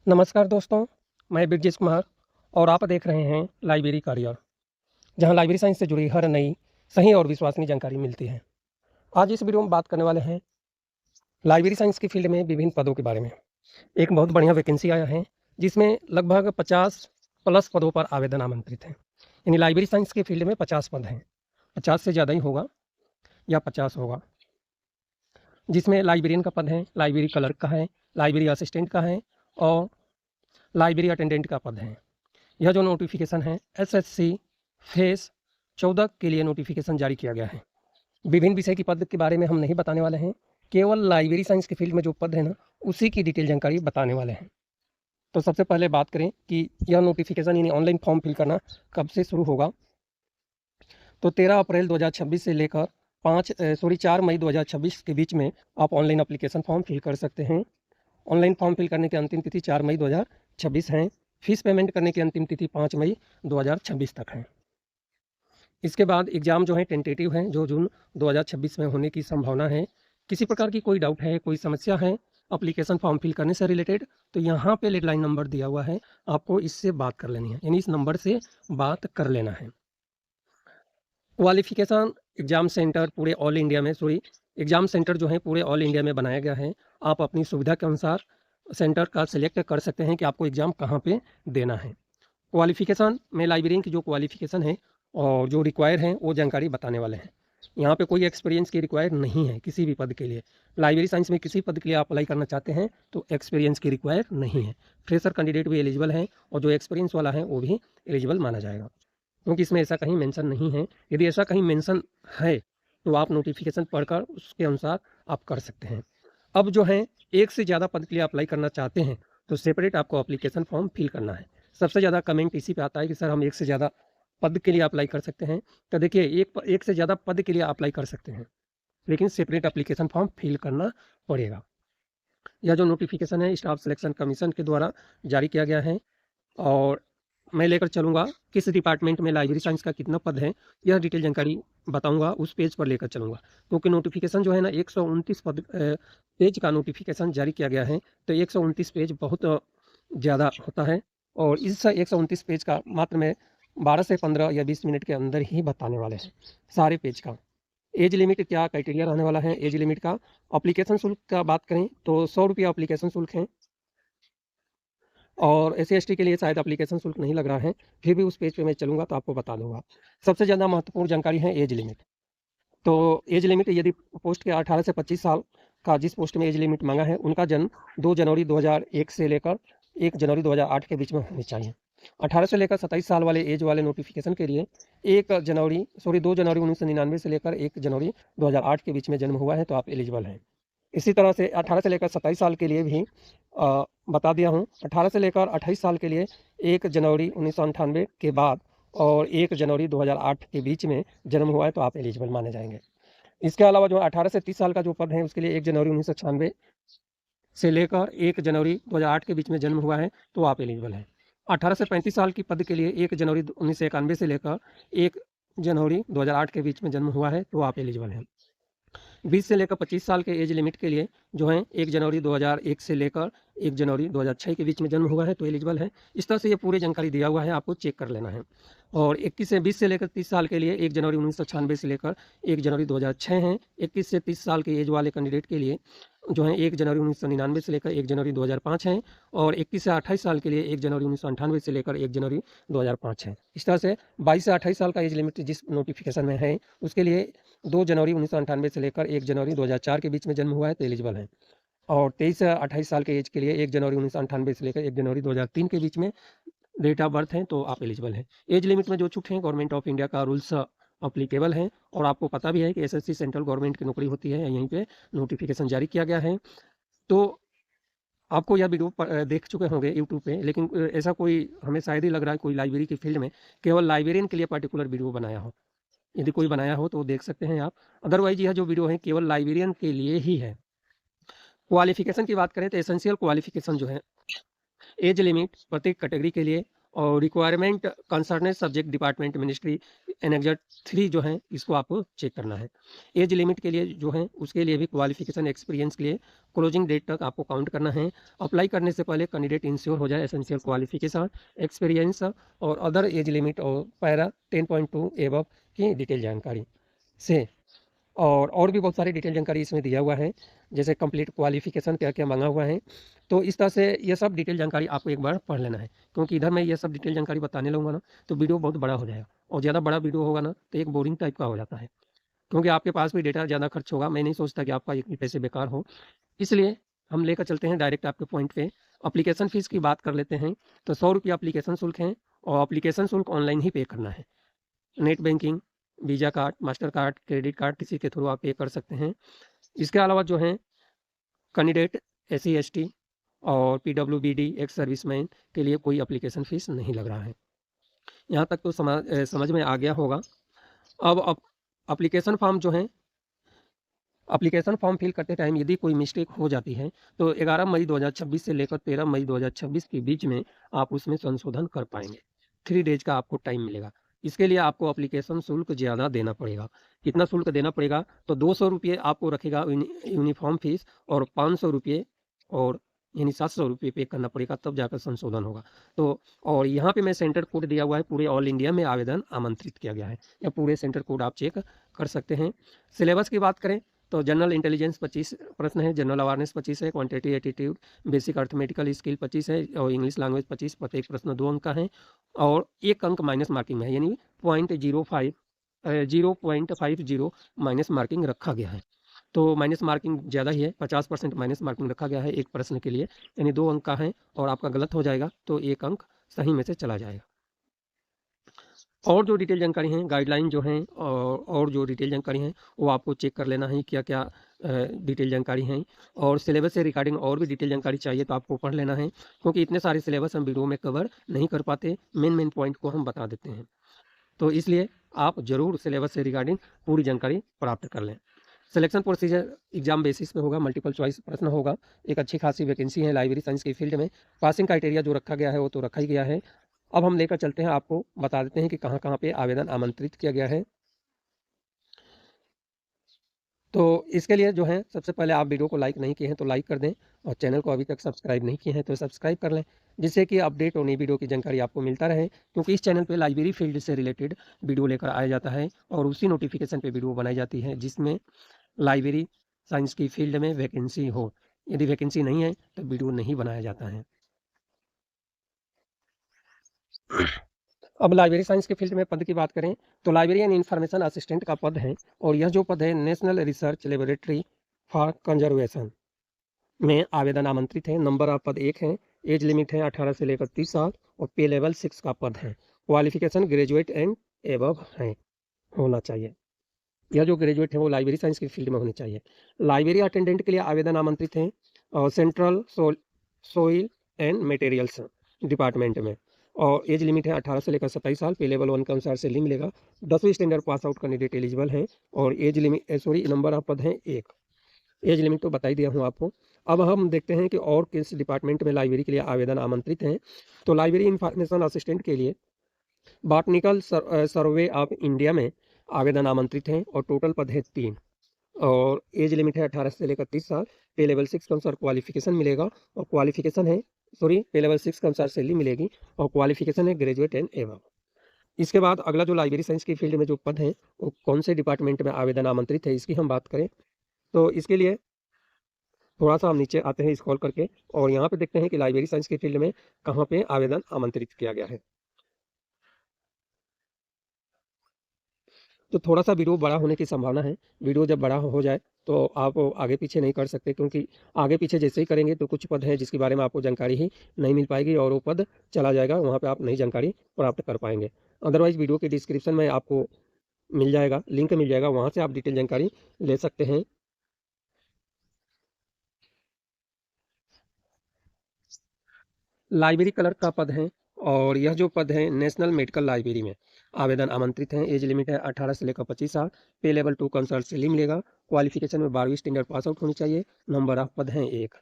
नमस्कार दोस्तों, मैं ब्रिजेश कुमार और आप देख रहे हैं लाइब्रेरी करियर, जहां लाइब्रेरी साइंस से जुड़ी हर नई, सही और विश्वसनीय जानकारी मिलती है। आज इस वीडियो में बात करने वाले हैं लाइब्रेरी साइंस की फील्ड में विभिन्न पदों के बारे में। एक बहुत बढ़िया वैकेंसी आया है, जिसमें लगभग 50 प्लस पदों पर आवेदन आमंत्रित हैं। यानी लाइब्रेरी साइंस की फील्ड में 50 पद हैं, 50 से ज़्यादा ही होगा या 50 होगा, जिसमें लाइब्रेरियन का पद है, लाइब्रेरी क्लर्क का है, लाइब्रेरी असिस्टेंट का है और लाइब्रेरी अटेंडेंट का पद है। यह जो नोटिफिकेशन है एसएससी फेज 14 के लिए नोटिफिकेशन जारी किया गया है। विभिन्न विषय की पद के बारे में हम नहीं बताने वाले हैं, केवल लाइब्रेरी साइंस के फील्ड में जो पद है ना, उसी की डिटेल जानकारी बताने वाले हैं। तो सबसे पहले बात करें कि यह नोटिफिकेशन यानी ऑनलाइन फॉर्म फिल करना कब से शुरू होगा। तो 13 अप्रैल 2026 से लेकर 4 मई 2026 के बीच में आप ऑनलाइन अप्लीकेशन फॉर्म फिल कर सकते हैं। ऑनलाइन फॉर्म फिल करने की अंतिम तिथि 4 मई 2026 है। फीस पेमेंट करने की अंतिम तिथि 5 मई 2026 तक है। इसके बाद एग्ज़ाम जो है टेंटेटिव है, जो जून 2026 में होने की संभावना है। किसी प्रकार की कोई डाउट है, कोई समस्या है एप्लीकेशन फॉर्म फिल करने से रिलेटेड, तो यहाँ पे लेडलाइन नंबर दिया हुआ है, आपको इससे बात कर लेनी है, यानी इस नंबर से बात कर लेना है। क्वालिफिकेशन एग्ज़ाम सेंटर पूरे ऑल इंडिया में एग्ज़ाम सेंटर जो है पूरे ऑल इंडिया में बनाया गया है। आप अपनी सुविधा के अनुसार सेंटर का सिलेक्ट कर सकते हैं कि आपको एग्ज़ाम कहाँ पे देना है। क्वालिफिकेशन में लाइब्रेरियन की जो क्वालिफिकेशन है और जो रिक्वायर है वो जानकारी बताने वाले हैं। यहाँ पे कोई एक्सपीरियंस की रिक्वायर नहीं है किसी भी पद के लिए। लाइब्रेरी साइंस में किसी पद के लिए आप अप्लाई करना चाहते हैं तो एक्सपीरियंस की रिक्वायर नहीं है। फ्रेशर कैंडिडेट भी एलिजिबल हैं और जो एक्सपीरियंस वाला है वो भी एलिजिबल माना जाएगा, क्योंकि इसमें ऐसा कहीं मेंशन नहीं है। यदि ऐसा कहीं मेंशन है तो आप नोटिफिकेशन पढ़कर उसके अनुसार आप कर सकते हैं। अब जो है एक से ज़्यादा पद के लिए अप्लाई करना चाहते हैं तो सेपरेट आपको एप्लीकेशन फॉर्म फिल करना है। सबसे ज़्यादा कमेंट इसी पे आता है कि सर हम एक से ज़्यादा पद के लिए अप्लाई कर सकते हैं। तो देखिए एक से ज़्यादा पद के लिए अप्लाई कर सकते हैं, लेकिन सेपरेट एप्लीकेशन फॉर्म फिल करना पड़ेगा। यह जो नोटिफिकेशन है स्टाफ सिलेक्शन कमीशन के द्वारा जारी किया गया है और मैं लेकर चलूँगा किस डिपार्टमेंट में लाइब्रेरी साइंस का कितना पद है, यह डिटेल जानकारी बताऊँगा, उस पेज पर लेकर चलूँगा। क्योंकि नोटिफिकेशन जो है ना 129 पेज का नोटिफिकेशन जारी किया गया है, तो 129 पेज बहुत ज़्यादा होता है और इस 129 पेज का मात्र मैं 12 से 15 या 20 मिनट के अंदर ही बताने वाले हैं सारे पेज का। एज लिमिट क्या क्राइटेरिया रहने वाला है एज लिमिट का। एप्लीकेशन शुल्क का बात करें तो 100 रुपया एप्लीकेशन शुल्क है और एससी/एसटी के लिए शायद एप्लीकेशन शुल्क नहीं लग रहा है, फिर भी उस पेज पे मैं चलूँगा तो आपको बता दूँगा। सबसे ज़्यादा महत्वपूर्ण जानकारी है एज लिमिट। तो एज लिमिट यदि पोस्ट के 18 से 25 साल का जिस पोस्ट में एज लिमिट मांगा है, उनका जन्म 2 जनवरी 2001 से लेकर 1 जनवरी 2008 के बीच में होनी चाहिए। 18 से लेकर 27 साल वाले एज वाले नोटिफिकेशन के लिए 2 जनवरी 1999 से लेकर 1 जनवरी 2008 के बीच में जन्म हुआ है तो आप एलिजिबल हैं। इसी तरह से 18 से लेकर 27 साल के लिए भी बता दिया हूँ। 18 से लेकर 28 साल के लिए 1 जनवरी 1998 के बाद और 1 जनवरी 2008 के बीच में जन्म हुआ है तो आप एलिजिबल माने जाएंगे। इसके अलावा जो 18 से 30 साल का जो पद है उसके लिए 1 जनवरी 1996 से लेकर 1 जनवरी 2008 के बीच में जन्म हुआ है तो आप एलिजिबल हैं। 18 से 35 साल की पद के लिए 1 जनवरी 1991 से लेकर 1 जनवरी 2008 के बीच में जन्म हुआ है तो आप एलिजिबल हैं। 20 से लेकर 25 साल के एज लिमिट के लिए जो है 1 जनवरी 2001 से लेकर 1 जनवरी 2006 के बीच में जन्म हुआ है तो एलिजिबल है। इस तरह से ये पूरी जानकारी दिया हुआ है, आपको चेक कर लेना है। और 20 से लेकर 30 साल के लिए 1 जनवरी 1996 से लेकर 1 जनवरी 2006 हैं। 21 से 30 साल के एज वाले कैंडिडेट के लिए जो है 1 जनवरी 1999 से लेकर 1 जनवरी 2005 हैं और 21 से 28 साल के लिए 1 जनवरी 1998 से लेकर 1 जनवरी 2005 है। इस तरह से 22 से 28 साल का एज लिमिट जिस नोटिफिकेशन में है उसके लिए 2 जनवरी 1998 से लेकर 1 जनवरी 2004 के बीच में जन्म हुआ है तो एलिजिबल है। और 23 से 28 साल के एज के लिए 1 जनवरी 1998 से लेकर 1 जनवरी 2003 के बीच में डेट ऑफ बर्थ है तो आप एलिजिबल हैं। एज लिमिट में जो छूट है गवर्नमेंट ऑफ इंडिया का रूल्स अप्लीकेबल है और आपको पता भी है कि एसएससी सेंट्रल गवर्नमेंट की नौकरी होती है, यहीं पे नोटिफिकेशन जारी किया गया है। तो आपको यह वीडियो देख चुके होंगे यूट्यूब पे, लेकिन ऐसा कोई हमें शायद ही लग रहा है कोई लाइब्रेरी की फील्ड में केवल लाइब्रेरियन के लिए पर्टिकुलर वीडियो बनाया हो। यदि कोई बनाया हो तो देख सकते हैं आप, अदरवाइज यह जो वीडियो है केवल लाइब्रेरियन के लिए ही है। क्वालिफिकेशन की बात करें तो एसेंशियल क्वालिफिकेशन जो है एज लिमिट प्रत्येक कैटेगरी के लिए और requirement concern subject department ministry annexure 3 जो है इसको आपको चेक करना है। एज लिमिट के लिए जो है उसके लिए भी क्वालिफिकेशन एक्सपीरियंस के लिए क्लोजिंग डेट तक आपको काउंट करना है। अप्लाई करने से पहले कैंडिडेट इंश्योर हो जाए एसेंशियल क्वालिफिकेशन एक्सपीरियंस और अदर एज लिमिट और पैरा 10.2 एबव की डिटेल जानकारी से और भी बहुत सारी डिटेल जानकारी इसमें दिया हुआ है, जैसे कंप्लीट क्वालिफिकेशन क्या क्या मांगा हुआ है। तो इस तरह से ये सब डिटेल जानकारी आपको एक बार पढ़ लेना है, क्योंकि इधर मैं ये सब डिटेल जानकारी बताने लगूंगा ना तो वीडियो बहुत बड़ा हो जाएगा, और ज़्यादा बड़ा वीडियो होगा ना तो एक बोरिंग टाइप का हो जाता है, क्योंकि आपके पास भी डेटा ज़्यादा खर्च होगा। मैं नहीं सोचता कि आपका इतने पैसे बेकार हो, इसलिए हम लेकर चलते हैं डायरेक्ट आपके पॉइंट पे। अप्लीकेशन फ़ीस की बात कर लेते हैं, तो 100 रुपये अप्लीकेशन शुल्क है, और अप्लीकेशन शुल्क ऑनलाइन ही पे करना है। Net banking, visa card, master card, credit card किसी के थ्रू आप पे कर सकते हैं। इसके अलावा जो है कैंडिडेट SC ST और PWBD एक्स सर्विसमैन के लिए कोई अप्लीकेशन फ़ीस नहीं लग रहा है। यहाँ तक तो समझ में आ गया होगा। अब अप्लीकेशन फॉर्म जो है, एप्लीकेशन फॉर्म फिल करते टाइम यदि कोई मिस्टेक हो जाती है तो 11 मई 2026 से लेकर 13 मई 2026 के बीच में आप उसमें संशोधन कर पाएंगे। 3 डेज का आपको टाइम मिलेगा। इसके लिए आपको एप्लीकेशन शुल्क ज़्यादा देना पड़ेगा। कितना शुल्क देना पड़ेगा? तो 200 रुपये आपको रखेगा यूनिफॉर्म फीस, और 500 रुपये और यानी 700 रुपये पे करना पड़ेगा, तब जाकर संशोधन होगा। तो और यहाँ पे मैं सेंटर कोड दिया हुआ है, पूरे ऑल इंडिया में आवेदन आमंत्रित किया गया है, या पूरे सेंटर कोड आप चेक कर सकते हैं। सिलेबस की बात करें तो जनरल इंटेलिजेंस 25 प्रश्न है, जनरल अवेयरनेस 25 है, quantity attitude, basic arithmetical skill 25 है, और इंग्लिश लैंग्वेज 25। प्रत्येक प्रश्न 2 अंक का है, और 1 अंक माइनस मार्किंग है, यानी 0.50 माइनस मार्किंग रखा गया है। तो माइनस मार्किंग ज़्यादा ही है, 50% माइनस मार्किंग रखा गया है एक प्रश्न के लिए, यानी 2 अंक का है, और आपका गलत हो जाएगा तो 1 अंक सही में से चला जाएगा। और जो डिटेल जानकारी हैं, गाइडलाइन जो हैं, और जो डिटेल जानकारी हैं वो आपको चेक कर लेना है, क्या क्या डिटेल जानकारी हैं। और सिलेबस से रिगार्डिंग और भी डिटेल जानकारी चाहिए तो आपको पढ़ लेना है, क्योंकि इतने सारे सिलेबस हम वीडियो में कवर नहीं कर पाते, मेन पॉइंट को हम बता देते हैं। तो इसलिए आप ज़रूर सिलेबस से रिगार्डिंग पूरी जानकारी प्राप्त कर लें। सिलेक्शन प्रोसीजर एग्जाम बेसिस पे होगा, मल्टीपल चॉइस प्रश्न होगा। एक अच्छी खासी वैकेंसी है लाइब्रेरी साइंस की फील्ड में। पासिंग क्राइटेरिया जो रखा गया है वो तो रखा ही गया है। अब हम लेकर चलते हैं, आपको बता देते हैं कि कहाँ कहाँ पे आवेदन आमंत्रित किया गया है। तो इसके लिए जो है सबसे पहले आप वीडियो को लाइक नहीं किए हैं तो लाइक कर दें, और चैनल को अभी तक सब्सक्राइब नहीं किए हैं तो सब्सक्राइब कर लें, जिससे कि अपडेट और नई वीडियो की जानकारी आपको मिलता रहे। क्योंकि इस चैनल पे लाइब्रेरी फील्ड से रिलेटेड वीडियो लेकर आया जाता है, और उसी नोटिफिकेशन पे वीडियो बनाई जाती है जिसमें लाइब्रेरी साइंस की फील्ड में वैकेंसी हो। यदि वैकेंसी नहीं है तो वीडियो नहीं बनाया जाता है। अब लाइब्रेरी साइंस के फील्ड में पद की बात करें तो लाइब्रेरियन इंफॉर्मेशन असिस्टेंट का पद है, और यह जो पद है national research laboratory for conservation में आवेदन आमंत्रित है। नंबर ऑफ पद 1 है, एज लिमिट है 18 से लेकर 30 साल, और पे लेवल 6 का पद है। क्वालिफिकेशन ग्रेजुएट एंड एबव है, होना चाहिए। यह जो ग्रेजुएट है वो लाइब्रेरी साइंस की फील्ड में होनी चाहिए। लाइब्रेरी अटेंडेंट के लिए आवेदन आमंत्रित हैं, और central soil and materials department में, और एज लिमिट है 18 से लेकर 27 साल। पे लेवल 1 के अनुसार सैलरी मिलेगा। 10वीं standard pass out candidate eligible हैं, और एज लिमिट नंबर ऑफ पद हैं 1। एज लिमिट तो बता ही दिया हूँ आपको। अब हम देखते हैं कि और किस डिपार्टमेंट में लाइब्रेरी के लिए आवेदन आमंत्रित हैं। तो लाइब्रेरी इंफॉर्मेशन असिस्टेंट के लिए बॉटनिकल सर्वे ऑफ इंडिया में आवेदन आमंत्रित हैं, और टोटल पद है 3, और एज लिमिट है 18 से लेकर 30 साल। पे लेवल 6 के अनुसार क्वालिफिकेशन मिलेगा, और क्वालिफिकेशन है पे लेवल 6 के अनुसार सैलरी मिलेगी, और क्वालिफिकेशन है ग्रेजुएट एंड एबव। इसके बाद अगला जो लाइब्रेरी साइंस की फील्ड में जो पद हैं वो कौन से डिपार्टमेंट में आवेदन आमंत्रित है, इसकी हम बात करें तो इसके लिए थोड़ा सा हम नीचे आते हैं स्क्रॉल करके, और यहाँ पे देखते हैं कि लाइब्रेरी साइंस की फील्ड में कहाँ पे आवेदन आमंत्रित किया गया है। तो थोड़ा सा वीडियो बड़ा होने की संभावना है। वीडियो जब बड़ा हो जाए तो आप आगे पीछे नहीं कर सकते, क्योंकि आगे पीछे जैसे ही करेंगे तो कुछ पद हैं जिसके बारे में आपको जानकारी ही नहीं मिल पाएगी, और वो पद चला जाएगा, वहाँ पे आप नई जानकारी प्राप्त कर पाएंगे। अदरवाइज वीडियो के डिस्क्रिप्शन में आपको मिल जाएगा, लिंक मिल जाएगा, वहाँ से आप डिटेल जानकारी ले सकते हैं। लाइब्रेरी क्लर्क का पद है, और यह जो पद है नेशनल मेडिकल लाइब्रेरी में आवेदन आमंत्रित हैं। एज लिमिट है 18 से लेकर 25 साल। पे लेवल 2 कंसल्ट से मिलेगा। क्वालिफिकेशन में 12वीं स्टैंडर्ड पास आउट होनी चाहिए। नंबर ऑफ पद हैं 1।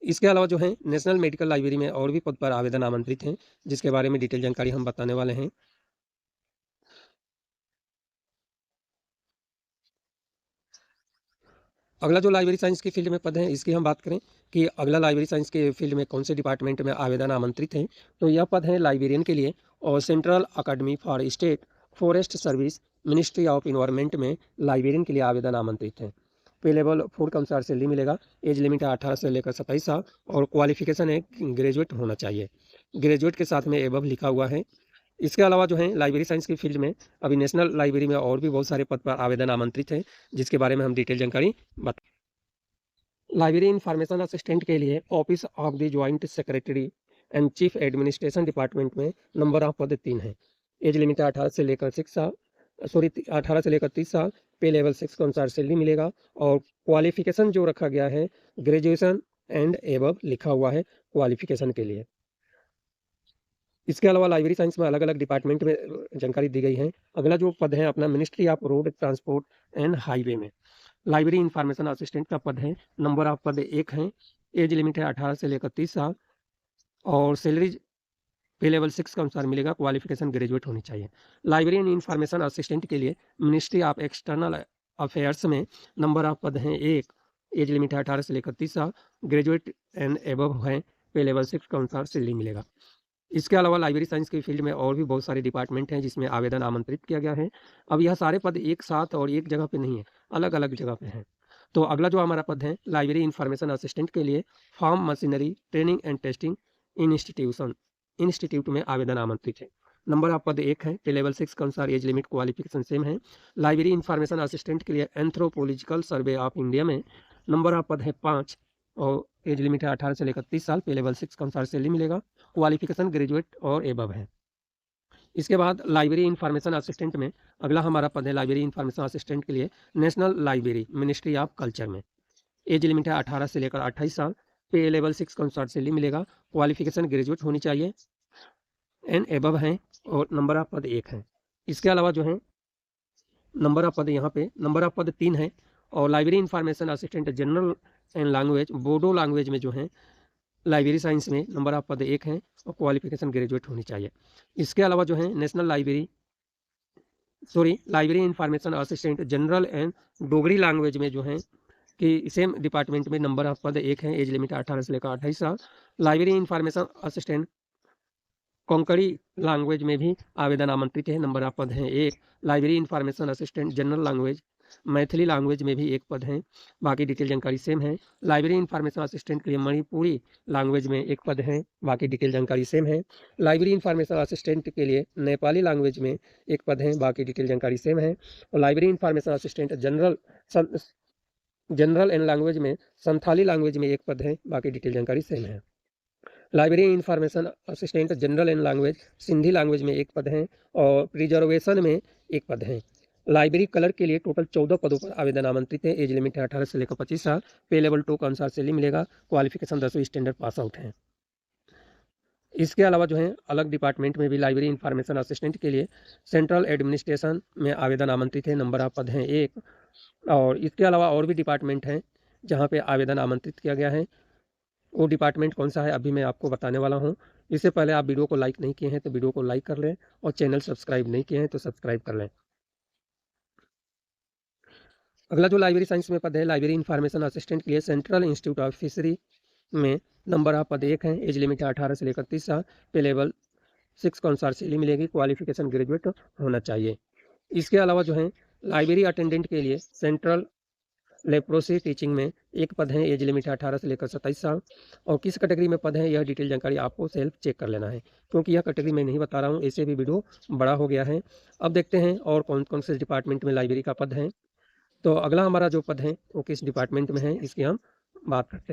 इसके अलावा जो है नेशनल मेडिकल लाइब्रेरी में और भी पद पर आवेदन आमंत्रित हैं, जिसके बारे में डिटेल जानकारी हम बताने वाले हैं। अगला जो लाइब्रेरी साइंस की फील्ड में पद है, इसकी हम बात करें कि अगला लाइब्रेरी साइंस के फील्ड में कौन से डिपार्टमेंट में आवेदन आमंत्रित हैं, तो यह पद है लाइब्रेरियन के लिए और central academy for state forest service ministry of environment में लाइब्रेरियन के लिए आवेदन आमंत्रित हैं। पे लेवल 4 के अनुसार सैलरी मिलेगा। एज लिमिट है 18 से लेकर 27 साल और क्वालिफिकेशन है ग्रेजुएट होना चाहिए। ग्रेजुएट के साथ में एबव लिखा हुआ है। इसके अलावा जो है लाइब्रेरी साइंस की फील्ड में अभी नेशनल लाइब्रेरी में और भी बहुत सारे पद पर आवेदन आमंत्रित हैं, जिसके बारे में हम डिटेल जानकारी बता। लाइब्रेरी इंफॉर्मेशन असिस्टेंट के लिए office of the joint secretary and chief administration department में नंबर ऑफ पद 3 हैं। एज लिमिट है 18 से लेकर 6 साल, 18 से लेकर 30 साल। पे लेवल 6 के अनुसार सैलरी मिलेगा और क्वालिफिकेशन जो रखा गया है ग्रेजुएशन एंड एबव लिखा हुआ है क्वालिफिकेशन के लिए। इसके अलावा लाइब्रेरी साइंस में अलग अलग डिपार्टमेंट में जानकारी दी गई है। अगला जो पद है अपना ministry of road transport and highway में लाइब्रेरी इंफॉर्मेशन असिस्टेंट का पद है। नंबर ऑफ पद 1 है। एज लिमिट है 18 से लेकर 30 साल और सैलरी पे लेवल 6 के अनुसार मिलेगा। क्वालिफिकेशन ग्रेजुएट होनी चाहिए। लाइब्रेरी इंफॉर्मेशन असिस्टेंट के लिए मिनिस्ट्री ऑफ एक्सटर्नल अफेयर्स में नंबर ऑफ पद हैं 1। एज लिमिट है 18 से लेकर 30 साल। ग्रेजुएट एंड एबव है। पे लेवल 6 के अनुसार सैलरी मिलेगा। इसके अलावा लाइब्रेरी साइंस की फील्ड में और भी बहुत सारे डिपार्टमेंट हैं जिसमें आवेदन आमंत्रित किया गया है। अब यह सारे पद एक साथ और एक जगह पे नहीं है, अलग अलग जगह पे हैं। तो अगला जो हमारा पद है लाइब्रेरी इंफॉर्मेशन असिस्टेंट के लिए farm machinery training and testing institute में आवेदन आमंत्रित है। नंबर ऑफ पद 1 है। पे लेवल 6 के अनुसार एज लिमिट क्वालिफिकेशन सेम है। लाइब्रेरी इंफॉर्मेशन असिस्टेंट के लिए एंथ्रोपोलॉजिकल सर्वे ऑफ इंडिया में नंबर ऑफ पद है 5 और एज लिमिट है 18 से लेकर 30 साल। पे लेवल 6 के अनुसार सैलरी मिलेगा। क्वालिफिकेशन ग्रेजुएट और एबव है। इसके बाद लाइब्रेरी इंफॉर्मेशन असिस्टेंट में अगला हमारा पद है लाइब्रेरी इंफॉर्मेशन असिस्टेंट के लिए national library ministry of culture में। एज लिमिट है 18 से लेकर 28 साल। पे लेवल 6 के अनुसार सैलरी मिलेगा। क्वालिफिकेशन ग्रेजुएट होनी चाहिए एंड एबव है और नंबर ऑफ पद 1 है। इसके अलावा जो है नंबर ऑफ पद यहाँ पे नंबर ऑफ पद 3 है और library information assistant general and language Bodo language में जो है लाइब्रेरी साइंस में नंबर ऑफ पद 1 है और क्वालिफिकेशन ग्रेजुएट होनी चाहिए। इसके अलावा जो है national library information assistant general and Dogri language में जो है कि सेम डिपार्टमेंट में नंबर ऑफ पद 1 है। एज लिमिट 18 से लेकर 28 साल। Library information assistant Konkani language में भी आवेदन आमंत्रित है। नंबर ऑफ पद हैं 1। Library information assistant general language Maithili language में भी 1 पद हैं। बाकी डिटेल जानकारी सेम है। लाइब्रेरी इंफॉर्मेशन असिस्टेंट के लिए मणिपुरी लैंग्वेज में 1 पद है। बाकी डिटेल जानकारी सेम है। लाइब्रेरी इंफॉर्मेशन असिस्टेंट के लिए नेपाली लैंग्वेज में 1 पद है। बाकी डिटेल जानकारी सेम है। और library information assistant general and language में संथाली लैंग्वेज में 1 पद है। बाकी डिटेल जानकारी सेम है। Library information assistant general and language Sindhi language में 1 पद है और प्रिजर्वेशन में 1 पद है। लाइब्रेरी कलर के लिए टोटल 14 पदों पर आवेदन आमंत्रित है। एज लिमिट है 18 से लेकर 25 साल। पे लेवल 2 के अनुसार सैलरी मिलेगा। क्वालिफिकेशन 10वीं स्टैंडर्ड पास आउट है। इसके अलावा जो है अलग डिपार्टमेंट में भी लाइब्रेरी इंफॉर्मेशन असिस्टेंट के लिए सेंट्रल एडमिनिस्ट्रेशन में आवेदन आमंत्रित है। नंबर ऑफ पद हैं 1 और इसके अलावा और भी डिपार्टमेंट हैं जहाँ पे आवेदन आमंत्रित किया गया है। वो डिपार्टमेंट कौन सा है अभी मैं आपको बताने वाला हूँ। इससे पहले आप वीडियो को लाइक नहीं किए हैं तो वीडियो को लाइक कर लें और चैनल सब्सक्राइब नहीं किए हैं तो सब्सक्राइब कर लें। अगला जो लाइब्रेरी साइंस में पद है लाइब्रेरी इंफॉर्मेशन असिस्टेंट के लिए सेंट्रल इंस्टीट्यूट ऑफ फिशरी में नंबर ऑफ पद 1 है। एज लिमिट है 18 से लेकर 30 साल। पे लेवल 6 के अनुसार सैलरी मिलेगी। क्वालिफिकेशन ग्रेजुएट होना चाहिए। इसके अलावा जो है लाइब्रेरी अटेंडेंट के लिए सेंट्रल लेप्रोसी टीचिंग में 1 पद है। एज लिमिट है 18 से लेकर 27 साल और किस कैटेगरी में पद है यह डिटेल जानकारी आपको सेल्फ चेक कर लेना है, क्योंकि यह कैटेगरी मैं नहीं बता रहा हूँ, ऐसे भी वीडियो बड़ा हो गया है। अब देखते हैं और कौन कौन से डिपार्टमेंट में लाइब्रेरी का पद है। तो अगला हमारा जो पद है वो किस डिपार्टमेंट में है इसकी हम बात करते हैं।